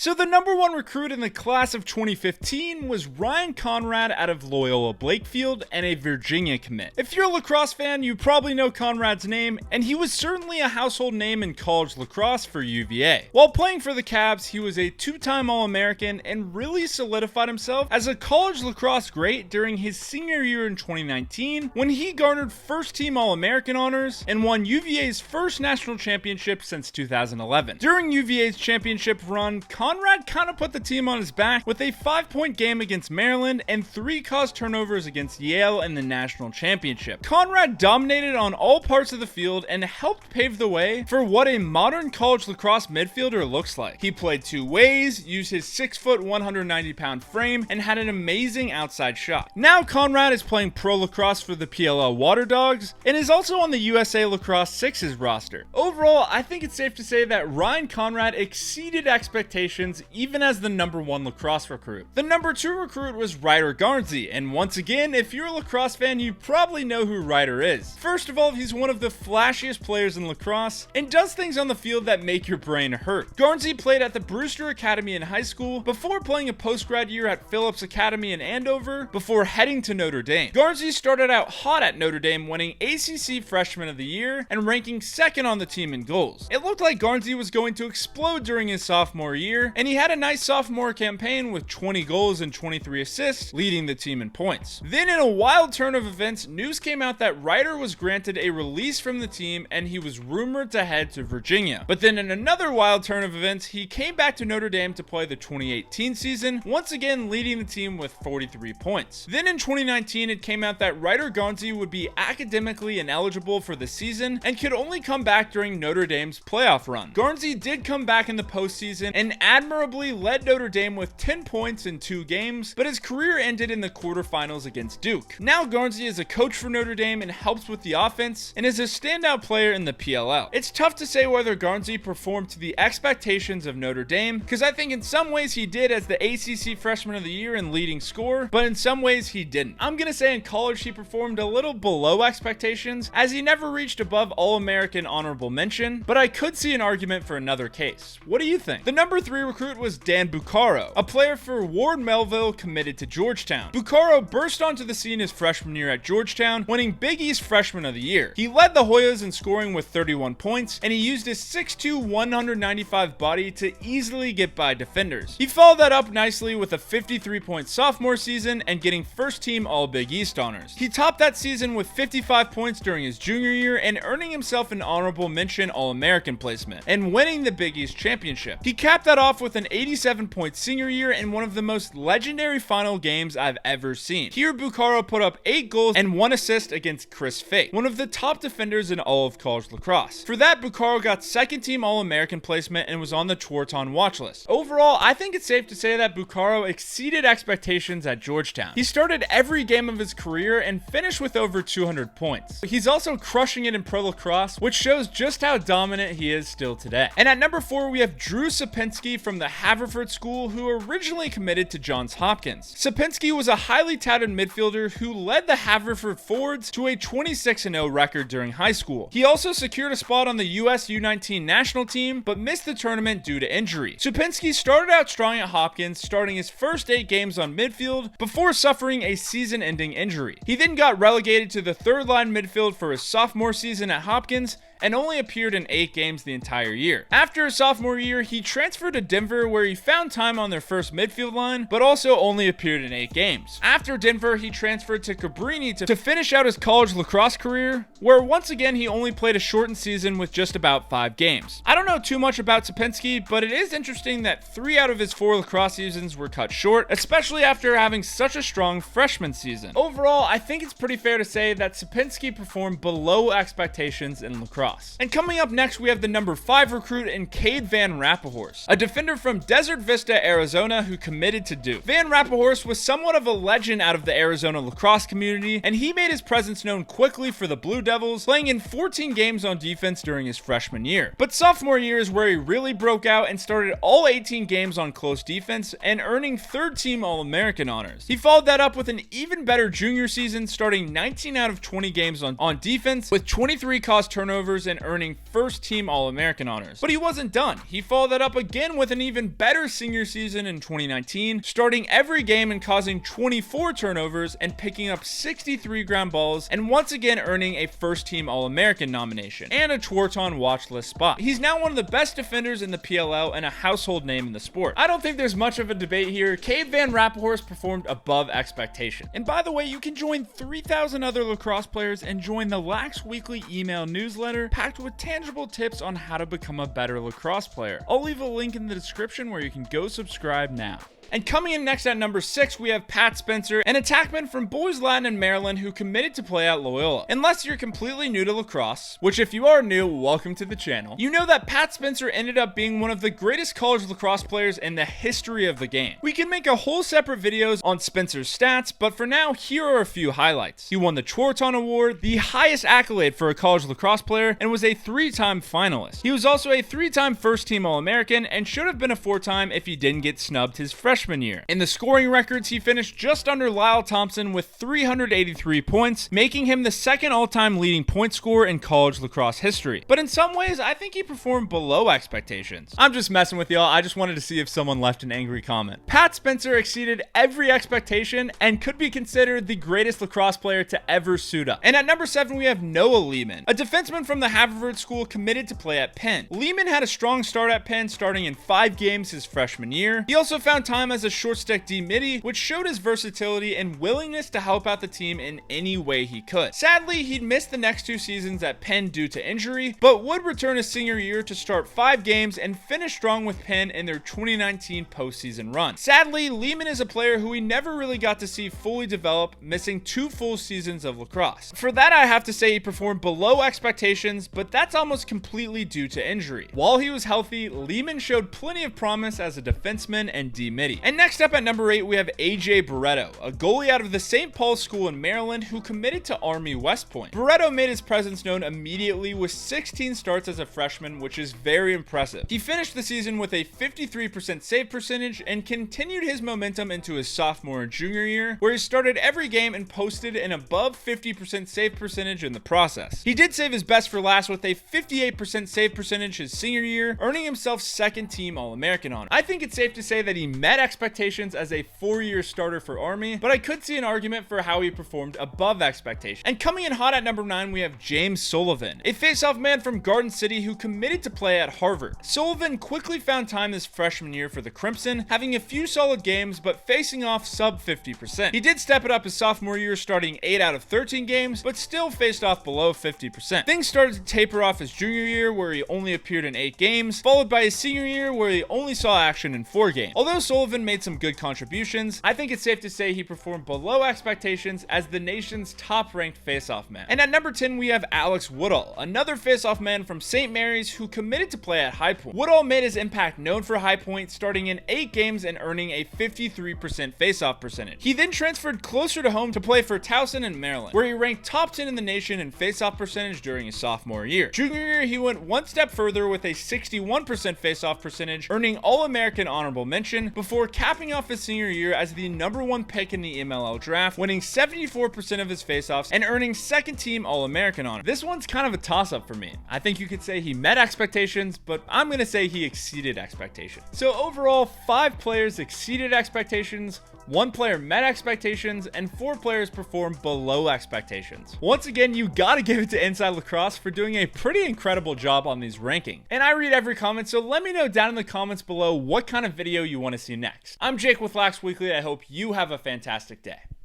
So the number 1 recruit in the class of 2015 was Ryan Conrad out of Loyola Blakefield and a Virginia commit. If you're a lacrosse fan, you probably know Conrad's name, and he was certainly a household name in college lacrosse for UVA. While playing for the Cavs, he was a 2-time All-American and really solidified himself as a college lacrosse great during his senior year in 2019 when he garnered first-team All-American honors and won UVA's first national championship since 2011. During UVA's championship run, Conrad kind of put the team on his back with a 5-point game against Maryland and 3 caused turnovers against Yale in the national championship. Conrad dominated on all parts of the field and helped pave the way for what a modern college lacrosse midfielder looks like. He played 2 ways, used his 6-foot, 190-pound frame, and had an amazing outside shot. Now Conrad is playing pro lacrosse for the PLL Water Dogs and is also on the USA Lacrosse Sixes roster. Overall, I think it's safe to say that Ryan Conrad exceeded expectations even as the number 1 lacrosse recruit. The number 2 recruit was Ryder Garnsey, and once again, if you're a lacrosse fan, you probably know who Ryder is. First of all, he's one of the flashiest players in lacrosse and does things on the field that make your brain hurt. Garnsey played at the Brewster Academy in high school before playing a post-grad year at Phillips Academy in Andover before heading to Notre Dame. Garnsey started out hot at Notre Dame, winning ACC Freshman of the Year and ranking 2nd on the team in goals. It looked like Garnsey was going to explode during his sophomore year, and he had a nice sophomore campaign with 20 goals and 23 assists, leading the team in points. Then in a wild turn of events, news came out that Ryder was granted a release from the team and he was rumored to head to Virginia. But then in another wild turn of events, he came back to Notre Dame to play the 2018 season, once again leading the team with 43 points. Then in 2019, it came out that Ryder Garnsey would be academically ineligible for the season and could only come back during Notre Dame's playoff run. Garnsey did come back in the postseason and admirably led Notre Dame with 10 points in 2 games, but his career ended in the quarterfinals against Duke. Now Garnsey is a coach for Notre Dame and helps with the offense and is a standout player in the PLL. It's tough to say whether Garnsey performed to the expectations of Notre Dame, because I think in some ways he did as the ACC Freshman of the Year and leading scorer, but in some ways he didn't. I'm gonna say in college he performed a little below expectations as he never reached above All-American honorable mention, but I could see an argument for another case. What do you think? The number 3 recruit was Dan Bucaro, a player for Ward Melville committed to Georgetown. Bucaro burst onto the scene his freshman year at Georgetown, winning Big East Freshman of the Year. He led the Hoyas in scoring with 31 points, and he used his 6'2", 195 body to easily get by defenders. He followed that up nicely with a 53-point sophomore season and getting first-team All-Big East honors. He topped that season with 55 points during his junior year and earning himself an honorable mention All-American placement and winning the Big East Championship. He capped that off with an 87-point senior year and one of the most legendary final games I've ever seen. Here, Bucaro put up 8 goals and 1 assist against Chris Fake, one of the top defenders in all of college lacrosse. For that, Bucaro got second-team All-American placement and was on the Twarton watch list. Overall, I think it's safe to say that Bucaro exceeded expectations at Georgetown. He started every game of his career and finished with over 200 points. He's also crushing it in pro lacrosse, which shows just how dominant he is still today. And at number 4, we have Drew Supinski from the Haverford School, who originally committed to Johns Hopkins. Supinski was a highly touted midfielder who led the Haverford Forwards to a 26-0 record during high school. He also secured a spot on the US U19 national team, but missed the tournament due to injury. Supinski started out strong at Hopkins, starting his first 8 games on midfield before suffering a season-ending injury. He then got relegated to the 3rd-line midfield for his sophomore season at Hopkins and only appeared in 8 games the entire year. After his sophomore year, he transferred to Denver where he found time on their first midfield line, but also only appeared in 8 games. After Denver, he transferred to Cabrini to finish out his college lacrosse career, where once again he only played a shortened season with just about 5 games. I don't know too much about Supinski, but it is interesting that 3 out of his 4 lacrosse seasons were cut short, especially after having such a strong freshman season. Overall, I think it's pretty fair to say that Supinski performed below expectations in lacrosse. And coming up next, we have the number 5 recruit in Cade Van Raaphorst, a defender from Desert Vista, Arizona, who committed to Duke. Van Raaphorst was somewhat of a legend out of the Arizona lacrosse community, and he made his presence known quickly for the Blue Devils, playing in 14 games on defense during his freshman year. But sophomore year is where he really broke out and started all 18 games on close defense and earning 3rd-team All-American honors. He followed that up with an even better junior season, starting 19 out of 20 games on defense with 23 caused turnovers turnovers and earning first-team All-American honors. But he wasn't done. He followed that up again with an even better senior season in 2019, starting every game and causing 24 turnovers and picking up 63 ground balls, and once again earning a first-team All-American nomination and a Twarton watch list spot. He's now one of the best defenders in the PLL and a household name in the sport. I don't think there's much of a debate here. Cade Van Raaphorst performed above expectation. And by the way, you can join 3,000 other lacrosse players and join the Lax Weekly email newsletter packed with tangible tips on how to become a better lacrosse player. I'll leave a link in the description where you can go subscribe now. And coming in next at number 6, we have Pat Spencer, an attackman from Boys Latin in Maryland who committed to play at Loyola. Unless you're completely new to lacrosse, which if you are new, welcome to the channel, you know that Pat Spencer ended up being one of the greatest college lacrosse players in the history of the game. We can make a whole separate videos on Spencer's stats, but for now, here are a few highlights. He won the Twarton Award, the highest accolade for a college lacrosse player, and was a 3-time finalist. He was also a 3-time first-team All-American and should have been a 4-time if he didn't get snubbed his freshman year. In the scoring records, he finished just under Lyle Thompson with 383 points, making him the second all-time leading point scorer in college lacrosse history. But in some ways, I think he performed below expectations. I'm just messing with y'all. I just wanted to see if someone left an angry comment. Pat Spencer exceeded every expectation and could be considered the greatest lacrosse player to ever suit up. And at number 7, we have Noah Lehman, a defenseman from the Haverford School committed to play at Penn. Lehman had a strong start at Penn, starting in 5 games his freshman year. He also found time as a short stick D-midi, which showed his versatility and willingness to help out the team in any way he could. Sadly, he'd missed the next 2 seasons at Penn due to injury, but would return his senior year to start 5 games and finish strong with Penn in their 2019 postseason run. Sadly, Lehman is a player who we never really got to see fully develop, missing 2 full seasons of lacrosse. For that, I have to say he performed below expectations, but that's almost completely due to injury. While he was healthy, Lehman showed plenty of promise as a defenseman and D-midi. And next up at number 8, we have AJ Barretto, a goalie out of the St. Paul School in Maryland who committed to Army West Point. Barretto made his presence known immediately with 16 starts as a freshman, which is very impressive. He finished the season with a 53% save percentage and continued his momentum into his sophomore and junior year, where he started every game and posted an above 50% save percentage in the process. He did save his best for last with a 58% save percentage his senior year, earning himself second team All-American honor. I think it's safe to say that he met expectations as a 4-year starter for Army, but I could see an argument for how he performed above expectations. And coming in hot at number 9, we have James Sullivan, a face-off man from Garden City who committed to play at Harvard. Sullivan quickly found time his freshman year for the Crimson, having a few solid games but facing off sub 50%. He did step it up his sophomore year, starting 8 out of 13 games, but still faced off below 50%. Things started to taper off his junior year, where he only appeared in 8 games, followed by his senior year, where he only saw action in 4 games. Although Sullivan made some good contributions, I think it's safe to say he performed below expectations as the nation's top-ranked face-off man. And at number 10, we have Alex Woodall, another face-off man from St. Mary's who committed to play at High Point. Woodall made his impact known for High Point, starting in 8 games and earning a 53% face-off percentage. He then transferred closer to home to play for Towson in Maryland, where he ranked top 10 in the nation in face-off percentage during his sophomore year. Junior year, he went one step further with a 61% face-off percentage, earning All-American honorable mention before capping off his senior year as the number 1 pick in the MLL draft, winning 74% of his faceoffs and earning second team All-American honor. This one's kind of a toss-up for me. I think you could say he met expectations, but I'm going to say he exceeded expectations. So overall, 5 players exceeded expectations, 1 player met expectations, and 4 players performed below expectations. Once again, you gotta give it to Inside Lacrosse for doing a pretty incredible job on these rankings. And I read every comment, so let me know down in the comments below what kind of video you want to see next. I'm Jake with Lax Weekly. I hope you have a fantastic day.